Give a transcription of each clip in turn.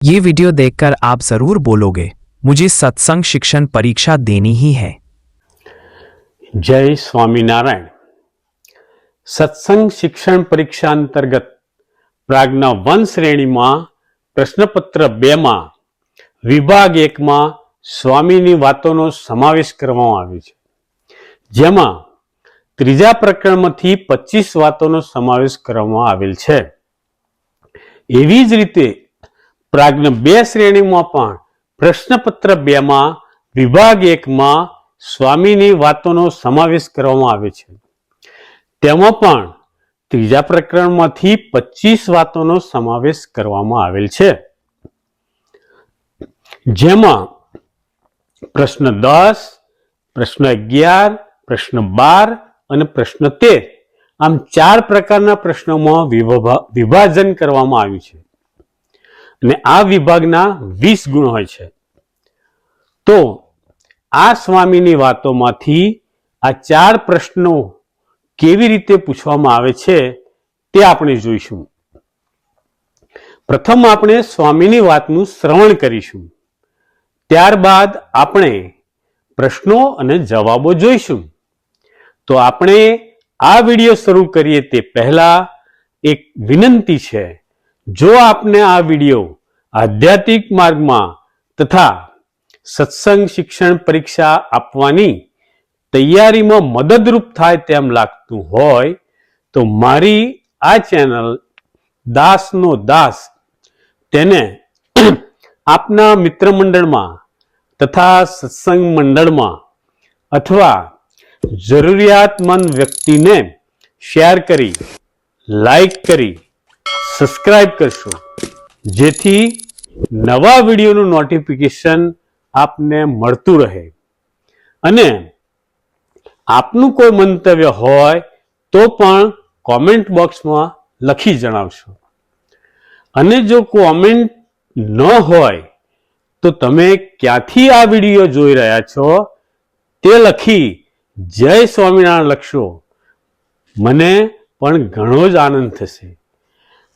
ये वीडियो देखकर आप जरूर बोलोगे, मुझे सत्संग शिक्षण परीक्षा देनी ही है। जय स्वामीनारायण। सत्संग शिक्षण परीक्षा अंतर्गत प्राज्ञा 1 શ્રેણીમાં પ્રશ્નપત્ર 2 માં વિભાગ 1 માં સ્વામીની વાતોનો સમાવેશ કરવામાં આવ્યો છે, જેમાં ત્રીજા પ્રકરણમાંથી 25 વાતોનો સમાવેશ કરવામાં આવેલ છે। એવી જ રીતે प्राज्ञा 2 શ્રેણીમાં પણ પ્રશ્નપત્ર 2 માં વિભાગ 1 માં સ્વામીની વાતોનો સમાવેશ કરવામાં આવે છે। તેમાં પણ ત્રીજા પ્રકરણમાંથી 25 વાતોનો સમાવેશ કરવામાં આવેલ છે, જેમાં પ્રશ્ન 10, પ્રશ્ન 11, પ્રશ્ન 12 અને પ્રશ્ન 13 આમ 4 પ્રકારના પ્રશ્નોમાં વિભાજન કરવામાં આવ્યું છે અને આ વિભાગના 20 ગુણ હોય છે। તો આ સ્વામીની વાતોમાંથી આ 4 પ્રશ્નો કેવી રીતે પૂછવામાં આવે છે તે આપણે જોઈશું। પ્રથમ આપણે સ્વામીની વાતનું શ્રવણ કરીશું, ત્યારબાદ આપણે પ્રશ્નો અને જવાબો જોઈશું। તો આપણે આ વિડિયો શરૂ કરીએ તે પહેલા એક વિનંતી છે, જો આપને આ વિડિયો આધ્યાત્મિક માર્ગમાં તથા સત્સંગ શિક્ષણ પરીક્ષા આપવાની તૈયારીમાં મદદરૂપ થાય તેમ લાગતું હોય તો મારી આ ચેનલ દાસનો દાસ તેને આપના મિત્ર મંડળમાં તથા સત્સંગ મંડળમાં અથવા જરૂરિયાતમંદ વ્યક્તિને શેર કરી, લાઈક કરી, સબસ્ક્રાઇબ કરશો, જેથી નવા વિડીયોનું નોટિફિકેશન આપને મળતું રહે। અને આપનું કોઈ મંતવ્ય હોય તો પણ કોમેન્ટ બોક્સમાં લખી જણાવશો। અને જો કોમેન્ટ ન હોય તો તમે ક્યાંથી આ વિડીયો જોઈ રહ્યા છો તે લખી જય સ્વામિનારાયણ લખશો, મને પણ ઘણો જ આનંદ થશે।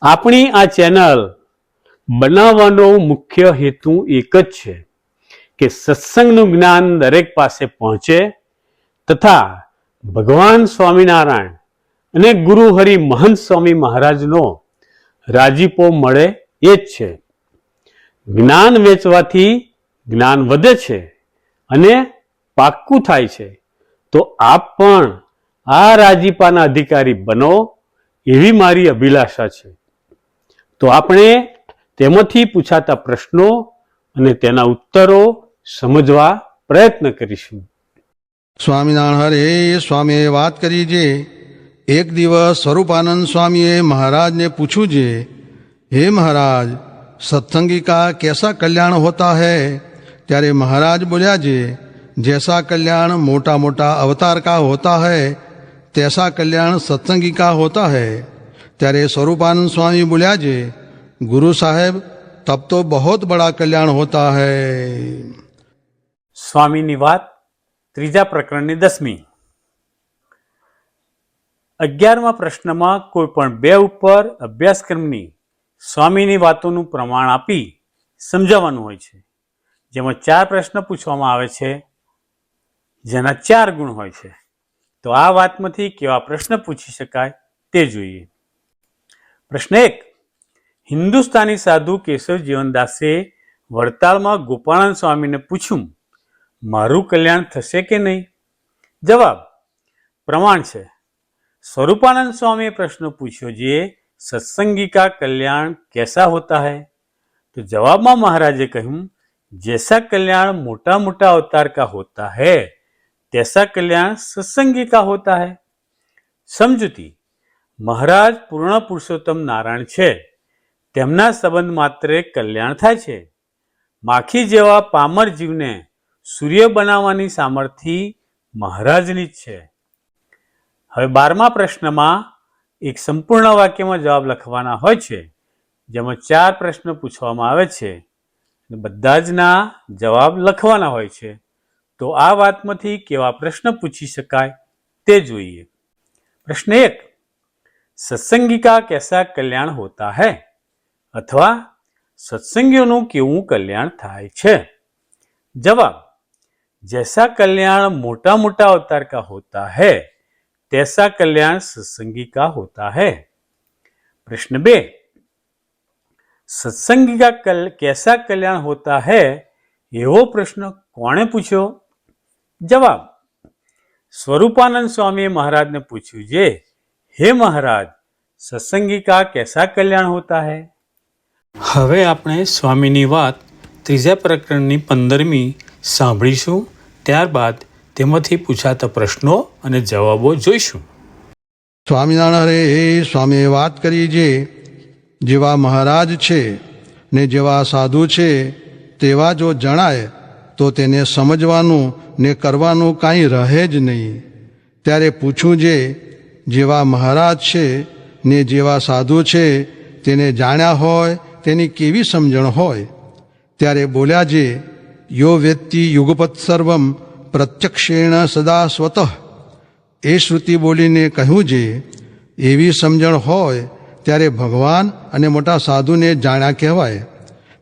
આપણી આ ચેનલ બનાવવાનો મુખ્ય હેતુ એક જ છે કે સત્સંગનું જ્ઞાન દરેક પાસે પહોંચે તથા ભગવાન સ્વામિનારાયણ અને ગુરુ હરિ મહંત સ્વામી મહારાજનો રાજીપો મળે એ જ છે। જ્ઞાન વેચવાથી જ્ઞાન વધે છે અને પાક્કું થાય છે। તો આપ પણ આ રાજીપાના અધિકારી બનો એવી મારી અભિલાષા છે। તો આપણે તેમાંથી પૂછાતા પ્રશ્નો અને તેના ઉત્તરો સમજવા પ્રયત્ન કરીશું। સ્વામિનારાયણ હરે સ્વામીએ વાત કરી છે, એક દિવસ સ્વરૂપાનંદ સ્વામીએ મહારાજને પૂછ્યું છે, હે મહારાજ, सत्संगी का कैसा कल्याण होता है? ત્યારે મહારાજ બોલ્યા છે, जैसा कल्याण मोटा मोटा अवतार का होता है तैसा कल्याण सत्संगी का होता है। ત્યારે स्वरूपानंद स्वामी बोलिया जे, गुरु साहेब तब तो बहुत बड़ा कल्याण होता है। સ્વામીની વાત ત્રીજા પ્રકરણની 10મી। 11મા પ્રશ્નમાં કોઈ પણ 2 ઉપર અભ્યાસક્રમની સ્વામીની વાતોનું પ્રમાણ આપી સમજાવવાનું હોય છે, જેમાં 4 પ્રશ્ન પૂછવામાં આવે છે જેના 4 ગુણ હોય છે। તો આ વાતમાંથી કેવા પ્રશ્ન પૂછી શકાય તે જોઈએ। પ્રશ્ન 1, હિન્દુસ્તાની સાધુ કેશવ જીવનદાસે વડતાલમાં ગોપાળાનંદ સ્વામીને પૂછ્યું, મારું કલ્યાણ થશે કે નહીં? જવાબ, પ્રમાણ છે। स्वरूपानंद स्वामी प्रश्न पूछो जे सत्संगी का कल्याण कैसा होता है? तो जवाब में महाराजे कहूं, जैसा कल्याण मोटा मोटा अवतार का होता है तैसा कल्याण सत्संगी का होता है। समझूती, महाराज पूर्ण पुरुषोत्तम नारायण छे, તેમના સંબંધ માત્રે કલ્યાણ થાય છે। માખી જેવા પામર જીવને સૂર્ય બનાવવાની સામર્થ્ય મહારાજની જ છે। હવે 12મા પ્રશ્નમાં એક સંપૂર્ણ વાક્યમાં જવાબ લખવાના હોય છે, જેમાં 4 પ્રશ્ન પૂછવામાં આવે છે અને બધા જ ના જવાબ લખવાના હોય છે। તો આ વાતમાંથી કેવા પ્રશ્ન પૂછી શકાય તે જોઈએ। પ્રશ્ન 1, सत्संगी का कैसा कल्याण होता है? अथवा સત્સંગીઓનું કેવું કલ્યાણ થાય છે? જવાબ: जैसा कल्याण मोटा मोटा अवतार का होता है तैसा कल्याण सत्संगी का होता है। प्रश्न 2, सत्संगी का कैसा कल्याण होता है एवो प्रश्न कोणे पूछ्यो? जवाब: स्वरूपानंद स्वामी महाराज ने पूछ्યું जे हे महाराज सत्संगी का कैसा कल्याण होता है। હવે આપણે સ્વામીની વાત ત્રીજા પ્રકરણની 15મી સાંભળીશું. ત્યારબાદ તેમાંથી પૂછાતા પ્રશ્નો અને જવાબો જોઈશું. સ્વામિનારાયણ હરે સ્વામીએ વાત કરી જે જેવા મહારાજ છે ને જેવા સાધુ છે તેવા જો જણાય તો તેને સમજવાનું ને કરવાનું કાંઈ રહે જ નહીં. ત્યારે પૂછું જે જેવા મહારાજ છે ને જેવા સાધુ છે તેને જાણ્યા હોય તેની કેવી સમજણ હોય? ત્યારે બોલ્યા જે યો વેત્તિ યુગપત સર્વમ પ્રત્યક્ષેણ સદા સ્વતઃ. એ શ્રુતિ બોલીને કહ્યું જે એવી સમજણ હોય ત્યારે ભગવાન અને મોટા સાધુને જાણ્યા કહેવાય.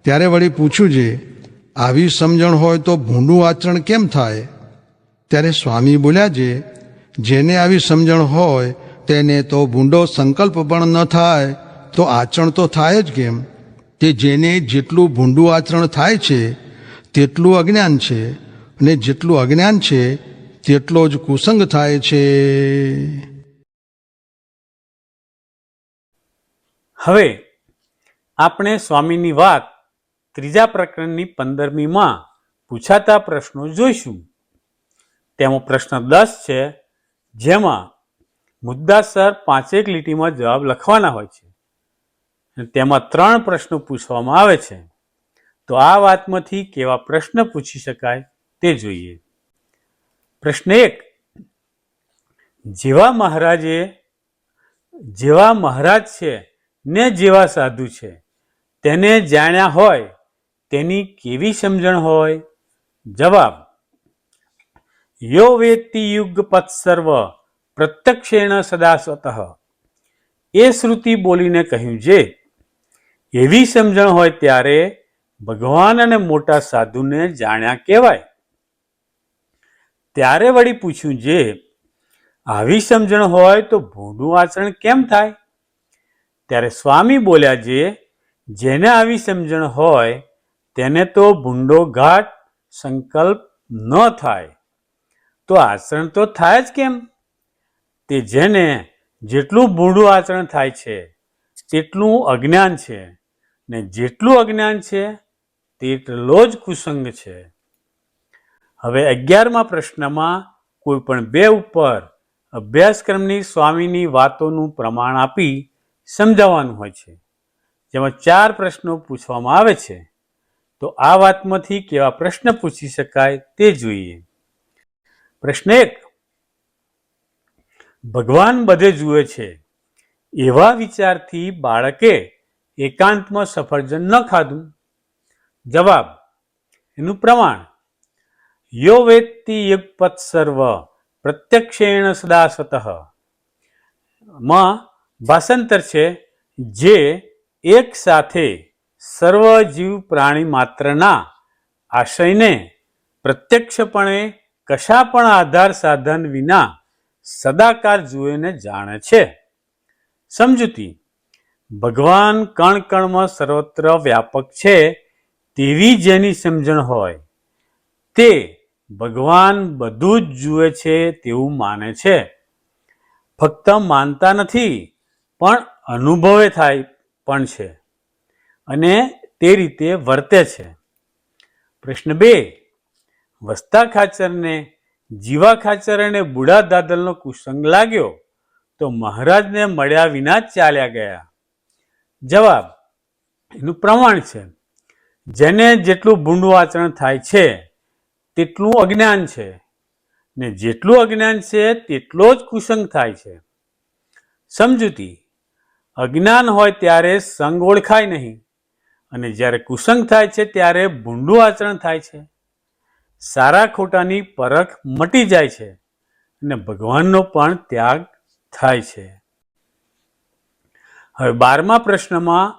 ત્યારે વળી પૂછ્યું જે આવી સમજણ હોય તો ભૂંડું આચરણ કેમ થાય? ત્યારે સ્વામી બોલ્યા જે જેને આવી સમજણ હોય તેને તો ભૂંડો સંકલ્પ પણ ન થાય તો આચરણ તો થાય જ કેમ? તે જેને જેટલું ભૂંડું આચરણ થાય છે તેટલું અજ્ઞાન છે અને જેટલું અજ્ઞાન છે તેટલો જ કુસંગ થાય છે. હવે આપણે સ્વામીની વાત ત્રીજા પ્રકરણની 15મીમાં પૂછાતા પ્રશ્નો જોઈશું. તેમાં પ્રશ્ન 10 છે, જેમાં મુદ્દાસર 5 લીટીમાં જવાબ લખવાના હોય છે. તેમાં 3 પ્રશ્નો પૂછવામાં આવે છે. તો આ વાતમાંથી કેવા પ્રશ્ન પૂછી શકાય તે જોઈએ. પ્રશ્ન 1, જેવા મહારાજ છે ને જેવા સાધુ છે તેને જાણ્યા હોય તેની કેવી સમજણ હોય? જવાબ: યો વેત્તિ યુગપત સર્વ પ્રત્યક્ષેણ સદા સ્વતઃ. એ શ્રુતિ બોલીને કહ્યું જે એવી સમજણ હોય ત્યારે ભગવાન અને મોટા સાધુને જાણ્યા કહેવાય. ત્યારે વળી પૂછ્યું જે આવી સમજણ હોય તો ભૂંડું આચરણ કેમ થાય? ત્યારે સ્વામી બોલ્યા જે જેને આવી સમજણ હોય તેને તો ભૂંડો ઘાટ સંકલ્પ ન થાય તો આચરણ તો થાય જ કેમ? તે જેને જેટલું ભૂંડું આચરણ થાય છે તેટલું અજ્ઞાન છે ને જેટલું અજ્ઞાન છે તેટલો જ કુસંગ છે. હવે 11મા પ્રશ્નમાં કોઈ પણ 2 ઉપર અભ્યાસક્રમની સ્વામીની વાતોનું પ્રમાણ આપી સમજાવવાનું હોય છે. જેમાં 4 પ્રશ્નો પૂછવામાં આવે છે. તો આ વાતમાંથી કેવા પ્રશ્ન પૂછી શકાય તે જોઈએ. પ્રશ્ન 1, ભગવાન બધે જુએ છે એવા વિચારથી બાળકે એકાંતમાં સફરજન ન ખાધું? જવાબ: એનું પ્રમાણ યો વેત્તિ યુગપત સર્વ પ્રત્યક્ષેણ સદા સ્વતઃ માં ભાષાંતર છે જે એક સાથે સર્વ જીવ પ્રાણી માત્રના આશયને પ્રત્યક્ષપણે કશા પણ આધાર સાધન વિના સદાકાર જુએને જાણે છે. સમજૂતી: ભગવાન કણ કણમાં સર્વત્ર વ્યાપક છે તેવી જેની સમજણ હોય તે ભગવાન બધું જ જુએ છે તેવું માને છે. ફક્ત માનતા નથી પણ અનુભવે થાય પણ છે અને તે રીતે વર્તે છે. પ્રશ્ન 2, વસતા ખાચરને જીવા ખાચર અને બુઢા દાદલનો કુસંગ લાગ્યો તો મહારાજને મળ્યા વિના જ ચાલ્યા ગયા. જવાબ: એનું પ્રમાણ છે જેને જેટલું ભૂંડું આચરણ થાય છે તેટલું અજ્ઞાન છે ને જેટલું અજ્ઞાન છે તેટલો જ કુસંગ થાય છે. સમજૂતી: અજ્ઞાન હોય ત્યારે સંગ ઓળખાય નહીં અને જ્યારે કુસંગ થાય છે ત્યારે ભૂંડું આચરણ થાય છે. સારા ખોટાની પરખ મટી જાય છે અને ભગવાનનો પણ ત્યાગ થાય છે. હવે 12મા પ્રશ્નમાં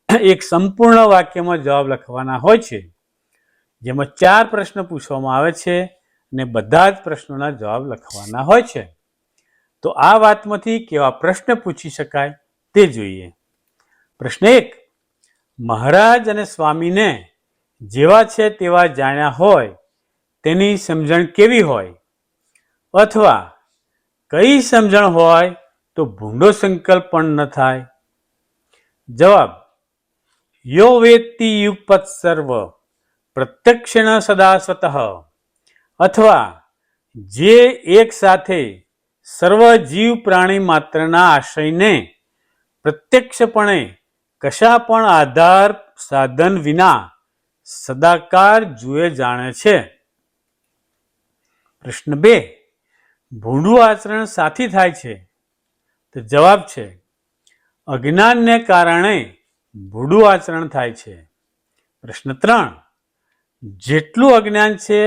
એક સંપૂર્ણ વાક્યમાં જવાબ લખવાના હોય છે, જેમાં 4 પ્રશ્ન પૂછવામાં આવે છે અને બધા જ પ્રશ્નોના જવાબ લખવાના હોય છે. તો આ વાતમાંથી કેવા પ્રશ્ન પૂછી શકાય તે જોઈએ. પ્રશ્ન 1. મહારાજ અને સ્વામીને જેવા છે તેવા જાણ્યા હોય તેની સમજણ કેવી હોય? અથવા કઈ સમજણ હોય તો ભૂંડો સંકલ્પ પણ ન થાય? જવાબ: યો વેત્તિ યુગપત સર્વ પ્રત્યક્ષેણ સદા સ્વતઃ. અથવા જે એક સાથે સર્વ જીવ પ્રાણી માત્રના આશયને પ્રત્યક્ષપણે કશા પણ આધાર સાધન વિના સદાકાર જુએ જાણે છે. પ્રશ્ન 2. ભૂંડું આચરણ સાથી થાય છે? તો જવાબ છે અજ્ઞાનને કારણે ભૂંડું આચરણ થાય છે. પ્રશ્ન 3. જેટલું અજ્ઞાન છે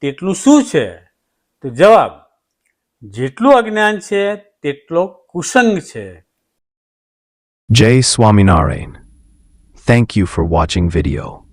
તેટલું શું છે? તો જવાબ: જેટલું અજ્ઞાન છે તેટલો કુસંગ છે. Jai Swaminarayan. Thank you for watching video.